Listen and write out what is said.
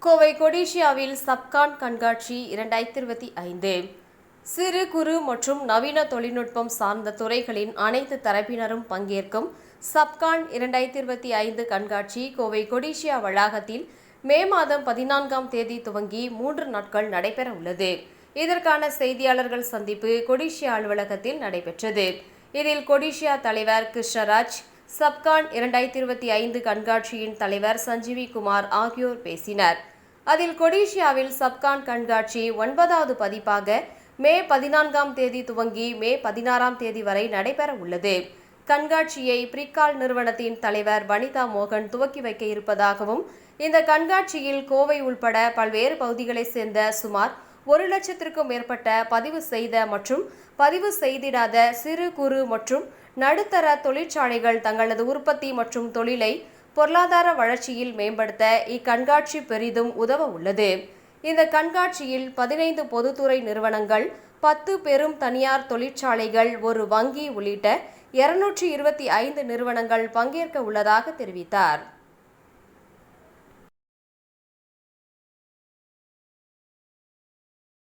கோவை கொடிஷியாவில் சப்கான் கண்காட்சி 2025 சிறு குறு மற்றும் நவீன தொழில்நுட்பம் சார்ந்த துறைகளின் அனைத்து தரப்பினரும் பங்கேற்கும் சப்கான் 2025 கண்காட்சி கோவை கொடிஷியா வளாகத்தில் மே மாதம் 14ஆம் தேதி துவங்கி 3 நாட்கள் நடைபெற உள்ளது. இதற்கான செய்தியாளர்கள் சந்திப்பு கொடிஷியா அலுவலகத்தில் நடைபெற்றது. இதில் கொடிஷியா தலைவர் கிருஷ்ணராஜ், சப்கான் 2025 கண்காட்சியின் தலைவர் சஞ்சீவி குமார் ஆகியோர் பேசினர். அதில் கொடிஷியாவில் சப்கான் கண்காட்சி 9வது பதிப்பாக மே 14ஆம் தேதி துவங்கி மே 16ஆம் தேதி வரை நடைபெற உள்ளது. கண்காட்சியை பிரிக்கால் நிறுவனத்தின் தலைவர் வனிதா மோகன் துவக்கி வைக்க இருப்பதாகவும், இந்த கண்காட்சியில் கோவை உள்பட பல்வேறு பகுதிகளைச் சேர்ந்த சுமார் 1 லட்சத்திற்கும் மேற்பட்ட பதிவு செய்த மற்றும் பதிவு செய்திடாத சிறு குறு மற்றும் நடுத்தர தொழிற்சாலைகள் தங்களது உற்பத்தி மற்றும் தொழிலை பொருளாதார வளர்ச்சியில் மேம்படுத்த இக்கண்காட்சி பெரிதும் உதவ உள்ளது. இந்த கண்காட்சியில் 15 பொதுத்துறை நிறுவனங்கள், 10 பெரும் தனியார் தொழிற்சாலைகள், ஒரு வங்கி உள்ளிட்ட 225 நிறுவனங்கள் பங்கேற்க உள்ளதாக தெரிவித்தார்.